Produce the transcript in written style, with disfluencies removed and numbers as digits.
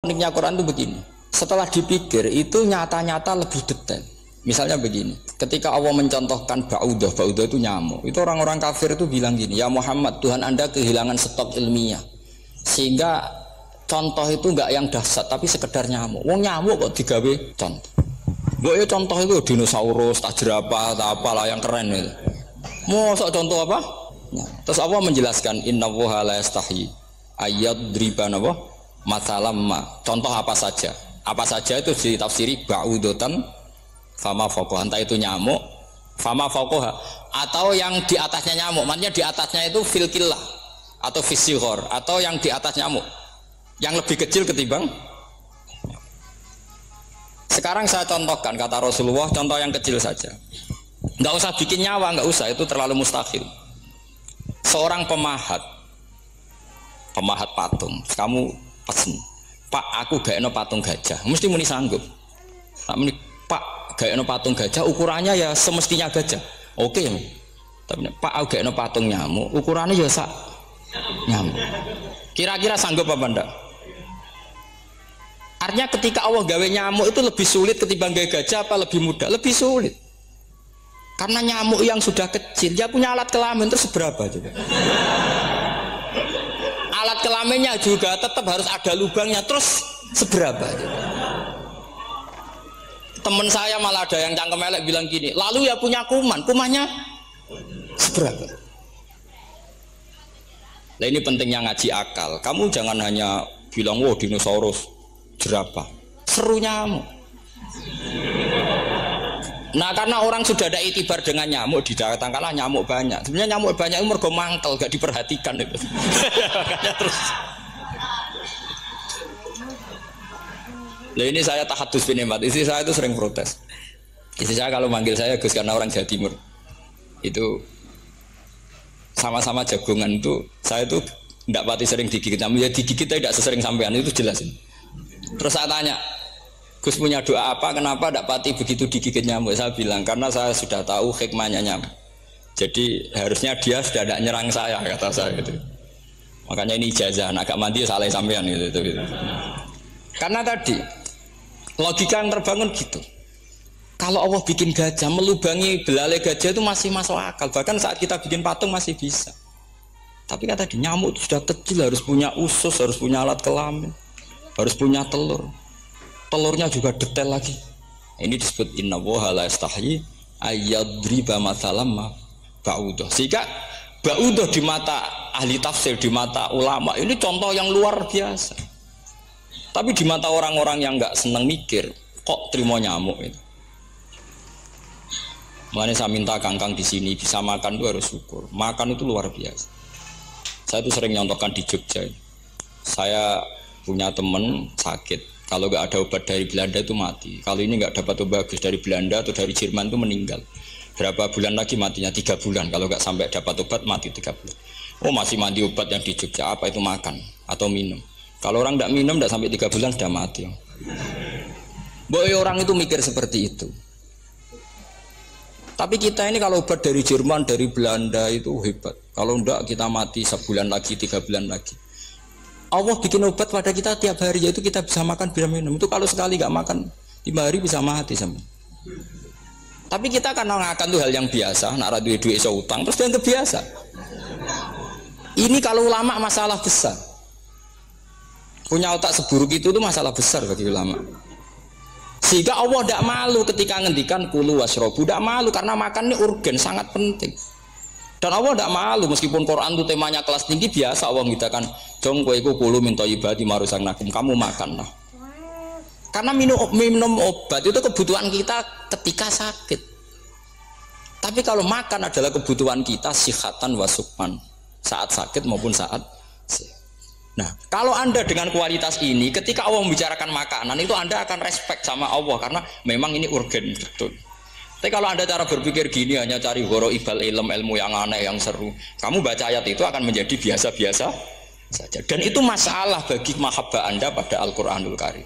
Uniknya Quran itu begini, setelah dipikir itu nyata-nyata lebih detail. Misalnya begini, ketika Allah mencontohkan ba'udah itu nyamuk, itu orang-orang kafir itu bilang gini, ya Muhammad, Tuhan Anda kehilangan stok ilmiah sehingga contoh itu enggak yang dahsyat tapi sekedar nyamuk. Wong nyamuk kok digawe contoh. Mbok ya contoh itu dinosaurus, tak jerapah, tak apalah yang keren itu. Mosok contoh apa? Nah, terus Allah menjelaskan innallaha la yastahi ayyadriba apa? Masalamma. Contoh apa saja? Apa saja itu ditafsiri ba'udotan fama faqoha, entah itu nyamuk fama faqoha atau yang di atasnya nyamuk, maksudnya di atasnya itu filkillah atau fisihor atau yang di atas nyamuk yang lebih kecil ketimbang. Sekarang saya contohkan kata Rasulullah, contoh yang kecil saja, nggak usah bikin nyawa, nggak usah, itu terlalu mustahil. Seorang pemahat patung, kamu pesen, Pak, aku gak eno patung gajah, mesti muni sanggup. Pak, gak eno patung gajah, ukurannya ya semestinya gajah, oke. Tapi Pak, aku gak eno patung nyamuk, ukurannya ya sak nyamuk. Kira-kira sanggup apa enggak? Artinya ketika Allah gawe nyamuk itu lebih sulit ketimbang gawe gajah, apa lebih mudah? Lebih sulit. Karena nyamuk yang sudah kecil, dia punya alat kelamin itu seberapa juga? Alat kelaminnya juga tetap harus ada lubangnya, terus seberapa juga? Temen saya malah ada yang cangkem elek bilang gini, lalu ya punya kumannya seberapa? Nah ini pentingnya ngaji akal. Kamu jangan hanya bilang, wow dinosaurus, jerapah, seru nyamuk. Nah karena orang sudah ada itibar dengan nyamuk, didatangkanlah nyamuk banyak. Sebenarnya nyamuk banyak itu mergo mangkel, gak diperhatikan itu. Makanya terus. Nah ini saya tahadus binemat, istri saya itu sering protes. Istri saya kalau manggil saya Gus karena orang Jawa Timur, itu sama-sama jagongan itu, saya itu tidak pati sering digigit. Namun ya digigit tidak sesering sampean, itu jelas. Terus saya tanya, Gus punya doa apa? Kenapa tidak pati begitu digigit nyamuk? Saya bilang karena saya sudah tahu hikmahnya nyamuk. Jadi harusnya dia sudah tidak nyerang saya, kata saya gitu. Makanya ini ijazah, agak mandi salah sampean gitu. Karena tadi logika yang terbangun gitu. Kalau Allah bikin gajah, melubangi belalai gajah itu masih masuk akal. Bahkan saat kita bikin patung masih bisa. Tapi kata tadi nyamuk itu sudah kecil, harus punya usus, harus punya alat kelamin, harus punya telur. Telurnya juga detail lagi. Ini disebut innallaha la yastahi ayyadriba mathalam ba'udah. Sehingga ba'udah di mata ahli tafsir, di mata ulama ini contoh yang luar biasa. Tapi di mata orang-orang yang nggak seneng mikir, kok terima nyamuk itu. Makanya saya minta kangkang di sini bisa makan itu harus syukur. Makan itu luar biasa. Saya itu sering nyontohkan di Jogja. Saya punya teman sakit. Kalau nggak ada obat dari Belanda itu mati. Kalau ini nggak dapat obat bagus dari Belanda atau dari Jerman itu meninggal. Berapa bulan lagi matinya? 3 bulan. Kalau nggak sampai dapat obat mati 3 bulan. Oh masih mandi obat yang di Jogja. Apa itu makan atau minum? Kalau orang nggak minum nggak sampai 3 bulan sudah mati. Boy orang itu mikir seperti itu. Tapi kita ini kalau obat dari Jerman, dari Belanda itu hebat. Kalau enggak kita mati sebulan lagi, 3 bulan lagi. Allah bikin obat pada kita tiap hari, yaitu kita bisa makan, bisa minum. Itu kalau sekali nggak makan 5 hari bisa mati sama. Tapi kita kan ngakan tuh hal yang biasa, nak duit iso utang terus yang kebiasa. Ini kalau ulama masalah besar. Punya otak seburuk itu tuh masalah besar bagi ulama. Sehingga Allah tidak malu ketika ngendikan kulu wasrobu, tidak malu karena makan ini urgen, sangat penting. Dan Allah tidak malu meskipun Quran itu temanya kelas tinggi, biasa Allah mengatakan jong kowe iku kulu min thayyibati ma razaqnakum, kamu makanlah. Karena minum obat itu kebutuhan kita ketika sakit. Tapi kalau makan adalah kebutuhan kita sihatan wasukman, saat sakit maupun saat sehat. Nah, kalau Anda dengan kualitas ini ketika Allah membicarakan makanan itu Anda akan respect sama Allah karena memang ini urgen betul. Tapi kalau Anda cara berpikir gini hanya cari horo ibal ilmu yang aneh yang seru, kamu baca ayat itu akan menjadi biasa-biasa saja. Dan itu masalah bagi mahabbah Anda pada Al-Quranul Karim.